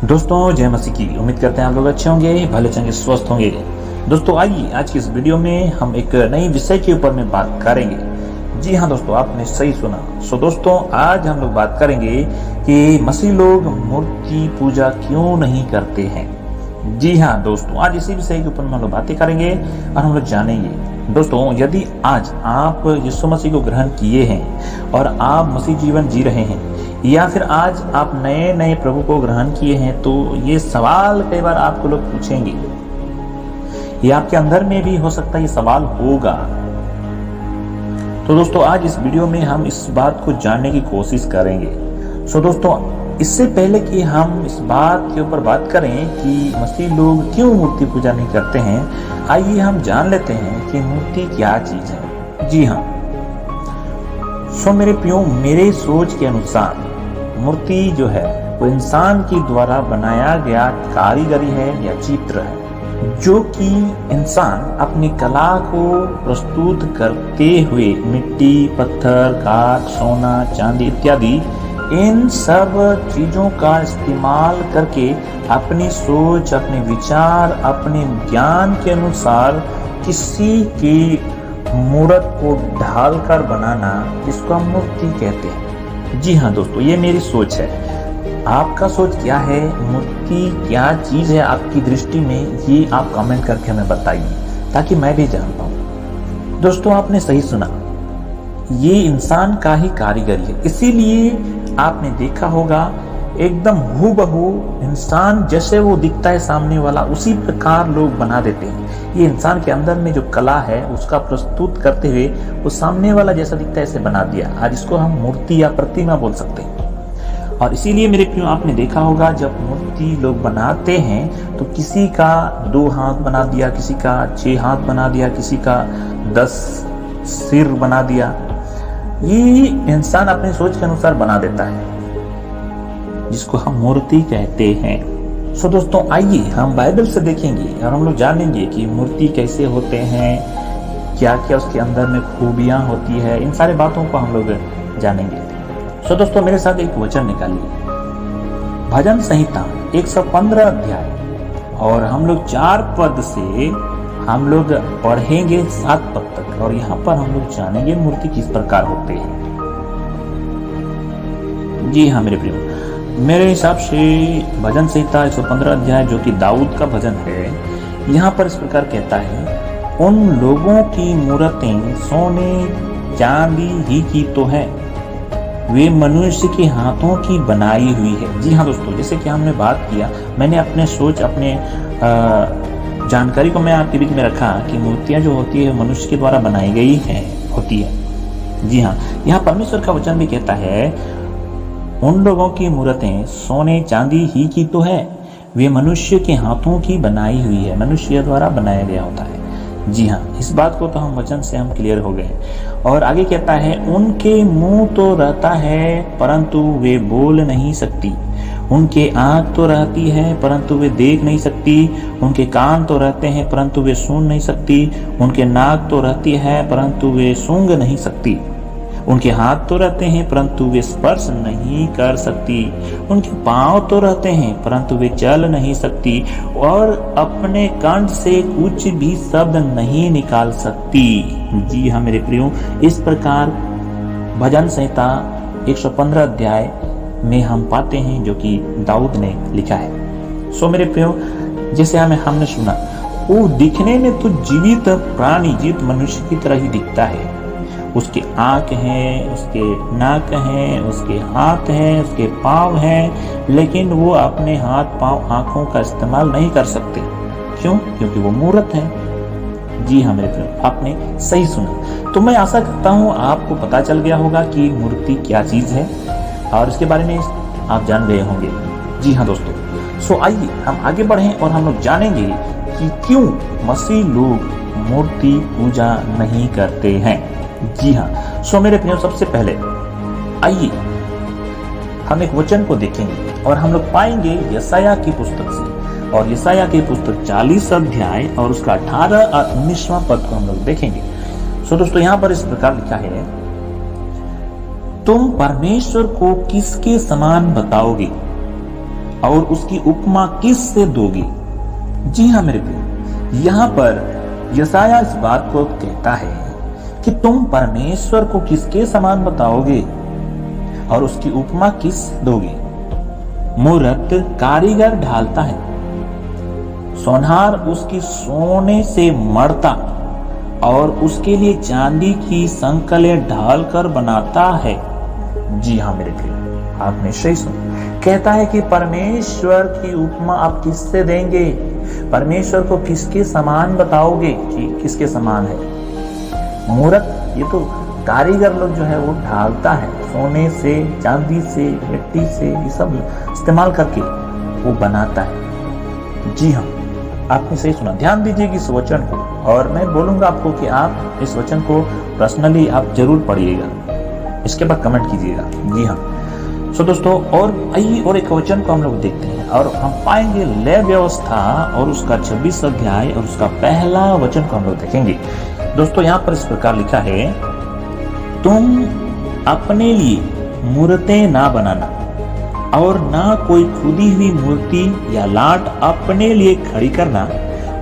दोस्तों जय मसीह की। उम्मीद करते हैं आप लोग अच्छे होंगे, भले चंगे, स्वस्थ होंगे। दोस्तों आइए आज की इस वीडियो में हम एक नई विषय के ऊपर में बात करेंगे। जी हाँ दोस्तों, आपने सही सुना। दोस्तों आज हम लोग बात करेंगे कि मसीह लोग मूर्ति पूजा क्यों नहीं करते हैं। जी हाँ दोस्तों, आज इसी विषय के ऊपर हम लोग बातें करेंगे और हम लोग जानेंगे। दोस्तों यदि आज आप यीशु मसीह को ग्रहण किए हैं और आप मसीह जीवन जी रहे हैं, या फिर आज आप नए नए प्रभु को ग्रहण किए हैं, तो ये सवाल कई बार आपको लोग पूछेंगे, ये आपके अंदर में भी हो सकता है ये सवाल होगा। तो दोस्तों आज इस वीडियो में हम इस बात को जानने की कोशिश करेंगे। दोस्तों इससे पहले कि हम इस बात के ऊपर बात करें कि मसीह लोग क्यों मूर्ति पूजा नहीं करते हैं, आइए हम जान लेते हैं कि मूर्ति क्या चीज है। जी हाँ मेरे प्रियो, मेरे सोच के अनुसार मूर्ति जो है वो इंसान के द्वारा बनाया गया कारीगरी है या चित्र है, जो कि इंसान अपनी कला को प्रस्तुत करते हुए मिट्टी, पत्थर, काठ, सोना, चांदी इत्यादि इन सब चीजों का इस्तेमाल करके अपनी सोच, अपने विचार, अपने ज्ञान के अनुसार किसी की मूर्त को ढालकर बनाना, इसको हम मूर्ति कहते हैं। जी हाँ दोस्तों, ये मेरी सोच है। आपका सोच क्या है, मूर्ति क्या चीज है आपकी दृष्टि में, ये आप कमेंट करके हमें बताइए ताकि मैं भी जान पाऊँ। दोस्तों आपने सही सुना, ये इंसान का ही कारीगरी है। इसीलिए आपने देखा होगा एकदम हूबहू इंसान जैसे वो दिखता है सामने वाला, उसी प्रकार लोग बना देते हैं। ये इंसान के अंदर में जो कला है उसका प्रस्तुत करते हुए वो सामने वाला जैसा दिखता है ऐसे बना दिया। आज इसको हम मूर्ति या प्रतिमा बोल सकते हैं। और इसीलिए मेरे प्रियो, आपने देखा होगा जब मूर्ति लोग बनाते हैं तो किसी का 2 हाथ बना दिया, किसी का 6 हाथ बना दिया, किसी का 10 सिर बना दिया। ये इंसान अपनी सोच के अनुसार बना देता है, जिसको हम मूर्ति कहते हैं। दोस्तों आइए हम बाइबल से देखेंगे और हम लोग जानेंगे कि मूर्ति कैसे होते हैं, क्या क्या उसके अंदर में खूबियां होती है, इन सारी बातों को हम लोग जानेंगे। दोस्तों मेरे साथ एक वचन निकालिए, भजन संहिता 115 अध्याय, और हम लोग 4 पद से हम लोग पढ़ेंगे 7 पद तक, और यहाँ पर हम लोग जानेंगे मूर्ति किस प्रकार होते हैं। जी हाँ मेरे प्रियो, मेरे हिसाब से भजन संहिता 115 अध्याय जो कि दाऊद का भजन है, यहाँ पर इस प्रकार कहता है, उन लोगों की मूर्तें सोने चांदी ही की तो है, वे मनुष्य के हाथों की बनाई हुई है। जी हाँ दोस्तों, जैसे कि हमने बात किया, मैंने अपने सोच, अपने जानकारी को मैं आपके बीच में रखा कि मूर्तियां जो होती है मनुष्य के द्वारा बनाई गई होती है। जी हाँ, यहाँ परमेश्वर का वचन भी कहता है, उन लोगों की मूर्तें सोने चांदी ही की तो है, वे मनुष्य के हाथों की बनाई हुई है, मनुष्य द्वारा बनाया गया होता है। जी हाँ, इस बात को तो हम वचन से हम क्लियर हो गए। और आगे कहता है, उनके मुंह तो रहता है परंतु वे बोल नहीं सकती, उनके आंख तो रहती है परंतु वे देख नहीं सकती, उनके कान तो रहते हैं परंतु वे सुन नहीं सकती, उनके नाक तो रहती है परंतु वे सूंघ नहीं सकती, उनके हाथ तो रहते हैं परंतु वे स्पर्श नहीं कर सकती, उनके पांव तो रहते हैं परंतु वे चल नहीं सकती, और अपने कंठ से कुछ भी शब्द नहीं निकाल सकती। जी हाँ मेरे प्रियो, इस प्रकार भजन संहिता 115 अध्याय में हम पाते हैं जो कि दाऊद ने लिखा है। मेरे प्रियो, जैसे हमने सुना, वो दिखने में तो जीवित प्राणी, जीवित मनुष्य की तरह ही दिखता है। उसके आंख हैं, उसके नाक हैं, उसके हाथ हैं, उसके पाँव हैं, लेकिन वो अपने हाथ, पाँव, आंखों का इस्तेमाल नहीं कर सकते। क्यों? क्योंकि वो मूर्त है। जी हाँ मेरे प्रिय, आपने सही सुना। तो मैं आशा करता हूँ आपको पता चल गया होगा कि मूर्ति क्या चीज है और इसके बारे में आप जान गए होंगे। जी हाँ दोस्तों, आइए हम आगे बढ़ें और हम लोग जानेंगे कि क्यों मसीह लोग मूर्ति पूजा नहीं करते हैं। जी हाँ, मेरे प्रियो, सबसे पहले आइए हम एक वचन को देखेंगे और हम लोग पाएंगे यशायाह की पुस्तक से, और यशायाह की पुस्तक 40 अध्याय और उसका 18 और 19वां पद को हम लोग देखेंगे। दोस्तों यहाँ पर इस प्रकार लिखा है, तुम परमेश्वर को किसके समान बताओगे, और उसकी उपमा किससे दोगे? जी हाँ मेरे प्रिय, यहाँ पर यशाया इस बात को कहता है कि तुम परमेश्वर को किसके समान बताओगे और उसकी उपमा किस दोगे? मूरत कारीगर ढालता है, सोनार उसकी सोने से मढ़ता और उसके लिए चांदी की संकलें ढालकर बनाता है। जी हाँ मेरे प्रिय, आपने सही सुना। कहता है कि परमेश्वर की उपमा आप किससे देंगे? परमेश्वर को किसके समान बताओगे कि किसके समान है? मूरत, ये तो कारीगर लोग जो है वो ढालता है, सोने से, चांदी से, मिट्टी से, ये सब इस्तेमाल करके वो बनाता है। जी हाँ, आपने सही सुना। ध्यान दीजिए इस वचन को, और मैं बोलूंगा आपको कि आप इस वचन को पर्सनली आप जरूर पढ़िएगा, इसके बाद कमेंट कीजिएगा। जी हाँ। सो दोस्तों, और आइए और एक वचन को हम लोग देखते हैं और हम पाएंगे लय व्यवस्था और उसका 26 अध्याय और उसका पहला वचन को हम लोग देखेंगे। दोस्तों, यहाँ पर इस प्रकार लिखा है, तुम अपने लिए मूर्तें ना बनाना और ना कोई खुदी हुई मूर्ति या लाट अपने लिए खड़ी करना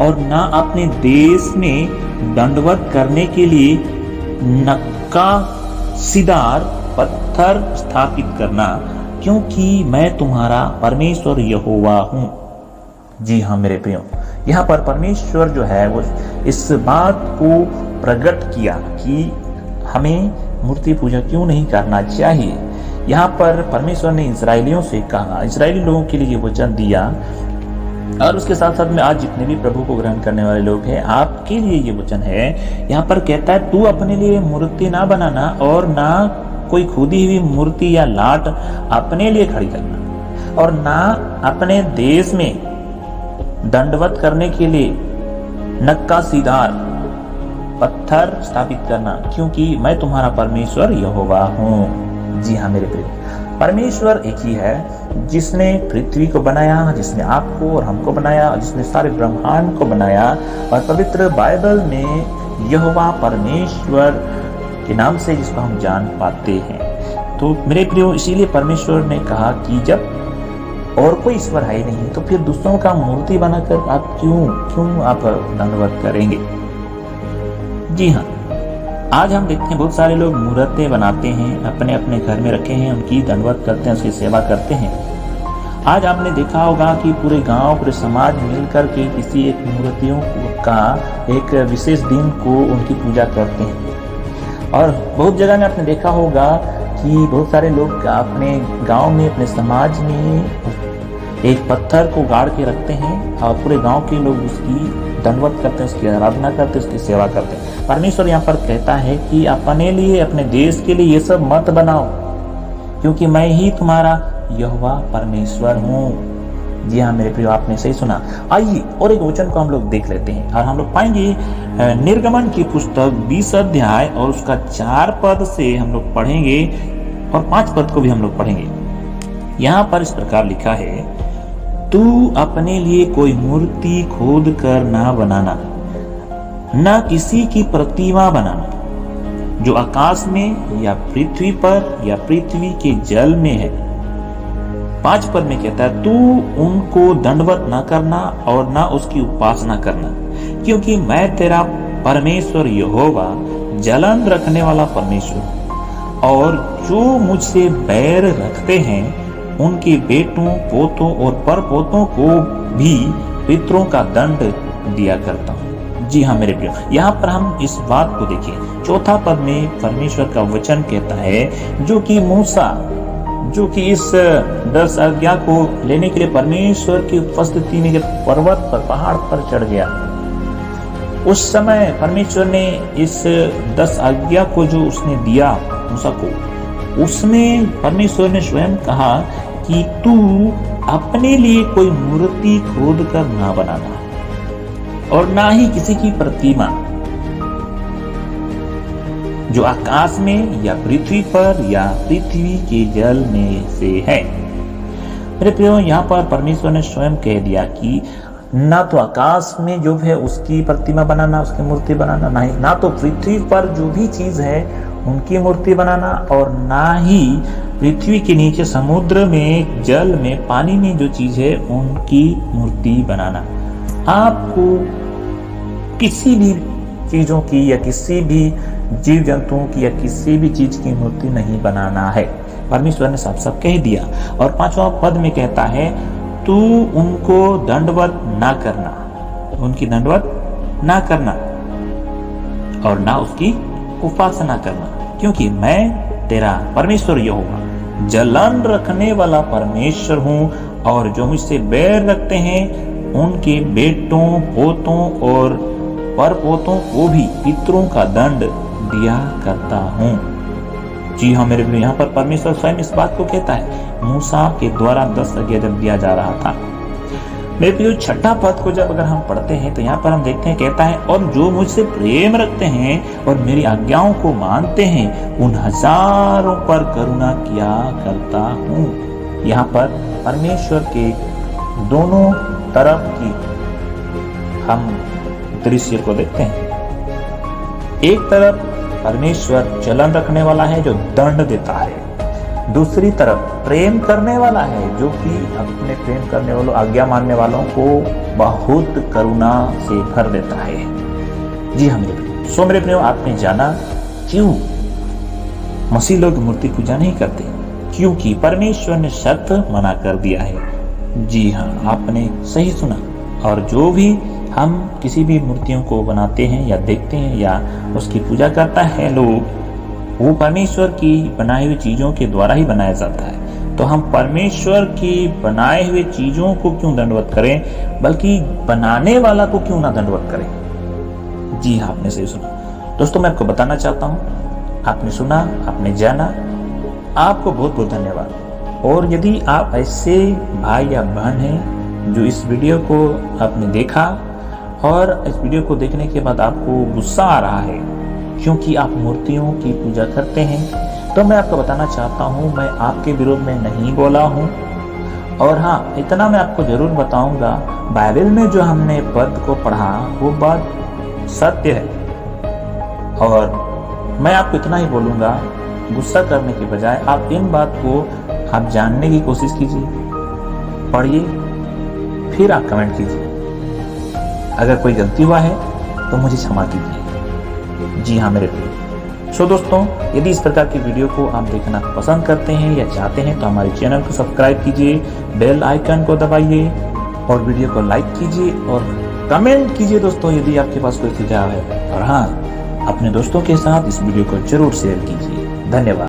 और ना अपने देश में दंडवत करने के लिए नक्काशीदार पत्थर स्थापित करना, क्योंकि मैं तुम्हारा परमेश्वर यहोवा हूँ। जी हाँ मेरे प्रियो, यहाँ पर परमेश्वर जो है वो इस बात को प्रकट किया कि हमें मूर्ति पूजा क्यों नहीं करना चाहिए। यहाँ पर परमेश्वर ने इजरायलियों से कहा, इजरायली लोगों के लिए वचन दिया, और उसके साथ साथ में आज जितने भी प्रभु को ग्रहण करने वाले लोग हैं, आपके लिए ये वचन है। यहाँ पर कहता है, तू अपने लिए मूर्ति ना बनाना और ना कोई खुदी हुई मूर्ति या लाट अपने लिए खड़ी करना और ना अपने देश में दंडवत करने के लिए नक्काशीदार पत्थर स्थापित करना, क्योंकि मैं तुम्हारा परमेश्वर यहोवा हूँ। जी हाँ मेरे प्रिय, परमेश्वर एक ही है जिसने पृथ्वी को बनाया, जिसने आपको और हमको बनाया, जिसने सारे ब्रह्मांड को बनाया। और पवित्र बाइबल में यहोवा परमेश्वर के नाम से जिसको हम जान पाते हैं। तो मेरे प्रियो, इसीलिए परमेश्वर ने कहा कि जब और कोई ईश्वर है ही नहीं, तो फिर दूसरों का मूर्ति बनाकर आप क्यों आप दंडवत करेंगे? जी हाँ, आज हम देखते हैं बहुत सारे लोग मूर्तें बनाते हैं, अपने अपने घर में रखे हैं, उनकी दंडवत करते हैं, उसकी सेवा करते हैं। आज आपने देखा होगा कि पूरे गांव, पूरे समाज मिलकर के किसी एक मूर्तियों का एक विशेष दिन को उनकी पूजा करते हैं। और बहुत जगह में आपने देखा होगा कि बहुत सारे लोग अपने गांव में, अपने समाज में एक पत्थर को गाड़ के रखते हैं और पूरे गांव के लोग उसकी दंडवत करते हैं, उसकी आराधना करते हैं, उसकी सेवा करते हैं। परमेश्वर यहाँ पर कहता है कि अपने लिए, अपने देश के लिए ये सब मत बनाओ, क्योंकि मैं ही तुम्हारा यहोवा परमेश्वर हूँ। जी हाँ मेरे प्रियो, आपने सही सुना। आइए और एक वचन को हम लोग देख लेते हैं और हम लोग पाएंगे निर्गमन की पुस्तक 20 अध्याय और उसका 4 पद से हम लोग पढ़ेंगे और 5 पद को भी हम लोग पढ़ेंगे। यहाँ पर इस प्रकार लिखा है, तू अपने लिए कोई मूर्ति खोद कर ना बनाना, ना किसी की प्रतिमा बनाना जो आकाश में या पृथ्वी पर या पृथ्वी के जल में है। 5 पद में कहता है, तू उनको दंडवत न करना और ना उसकी उपासना करना, क्योंकि मैं तेरा परमेश्वर यहोवा जलन रखने वाला परमेश्वर, और जो मुझसे बैर रखते हैं उनके बेटों, पोतों और परपोतों को भी पितरों का दंड दिया करता हूँ। जी हाँ मेरे प्रियो, यहाँ पर हम इस बात को देखिए। 4 पद में परमेश्वर का वचन कहता है, जो कि मूसा, जो कि इस 10 आज्ञा को लेने के लिए परमेश्वर की उपस्थिति में पर्वत पर, पहाड़ पर चढ़ गया, उस समय परमेश्वर ने इस 10 आज्ञा को जो उसने दिया मूसा को, उसमें परमेश्वर ने स्वयं कहा कि तू अपने लिए कोई मूर्ति खोद कर ना बनाना और ना ही किसी की प्रतिमा जो आकाश में या पृथ्वी पर या पृथ्वी के जल में से है। मेरे प्रियो, यहाँ पर परमेश्वर ने स्वयं कह दिया कि ना तो आकाश में जो है उसकी प्रतिमा बनाना, उसकी मूर्ति बनाना, ना तो पृथ्वी पर जो भी चीज है उनकी मूर्ति बनाना, और ना ही पृथ्वी के नीचे समुद्र में, जल में, पानी में जो चीज है उनकी मूर्ति बनाना। आपको किसी भी चीजों की या किसी भी जीव जंतुओं की या किसी भी चीज की मूर्ति नहीं बनाना है। परमेश्वर ने साफ साफ कह दिया। और 5वां पद में कहता है, तू उनको दंडवत ना करना, उनकी दंडवत ना करना और ना उसकी उपासना करना, क्योंकि मैं तेरा परमेश्वर यहोवा जलन रखने वाला परमेश्वर हूँ, और जो मुझसे बैर रखते हैं उनके बेटों, पोतों और परपोतों को भी पितरों का दंड दिया करता हूँ। जी हाँ मेरे प्रिय, यहाँ पर परमेश्वर स्वयं इस बात को कहता है। मूसा के द्वारा 10 आज्ञा जब दिया जा रहा था, मेरे प्रिय 6ठा पद को जब अगर हम पढ़ते हैं तो यहाँ पर हम देखते हैं, कहता है, और जो मुझसे प्रेम रखते हैं और मेरी आज्ञाओं को मानते हैं उन हजारों पर करुणा किया करता हूँ। यहाँ पर परमेश्वर के दोनों तरफ की हम दृश्य को देखते हैं। एक तरफ परमेश्वर जलन रखने वाला है जो दंड देता है, दूसरी तरफ प्रेम करने वाला है जो कि अपने प्रेम करने वालों, आज्ञा मानने वालों को बहुत करुणा से भर देता है। जी हाँ मेरे प्रिय, मेरे प्रिय, आपने जाना क्यों मसीह लोग मूर्ति पूजा नहीं करते? क्योंकि परमेश्वर ने शर्त मना कर दिया है। जी हाँ, आपने सही सुना। और जो भी हम किसी भी मूर्तियों को बनाते हैं या देखते हैं या उसकी पूजा करता है लोग, वो परमेश्वर की बनाई हुई चीजों के द्वारा ही बनाया जाता है। तो हम परमेश्वर की बनाए हुए चीजों को क्यों दंडवत करें, बल्कि बनाने वाला को क्यों ना दंडवत करें? जी हाँ, आपने सही सुना। दोस्तों, मैं आपको बताना चाहता हूँ, आपने सुना, आपने जाना, आपको बहुत बहुत धन्यवाद। और यदि आप ऐसे भाई या बहन हैं जो इस वीडियो को आपने देखा और इस वीडियो को देखने के बाद आपको गुस्सा आ रहा है क्योंकि आप मूर्तियों की पूजा करते हैं, तो मैं आपको बताना चाहता हूँ, मैं आपके विरोध में नहीं बोला हूँ। और हाँ, इतना मैं आपको जरूर बताऊंगा, बाइबल में जो हमने पद को पढ़ा वो बात सत्य है। और मैं आपको इतना ही बोलूंगा, गुस्सा करने के बजाय आप इन बात को आप जानने की कोशिश कीजिए, पढ़िए, फिर आप कमेंट कीजिए। अगर कोई गलती हुआ है तो मुझे क्षमा कीजिए। जी हाँ मेरे प्रिय। दोस्तों, यदि इस प्रकार की वीडियो को आप देखना पसंद करते हैं या चाहते हैं तो हमारे चैनल को सब्सक्राइब कीजिए, बेल आइकन को दबाइए और वीडियो को लाइक कीजिए और कमेंट कीजिए दोस्तों, यदि आपके पास कोई सुझाव है। और हाँ, अपने दोस्तों के साथ इस वीडियो को जरूर शेयर कीजिए। धन्यवाद।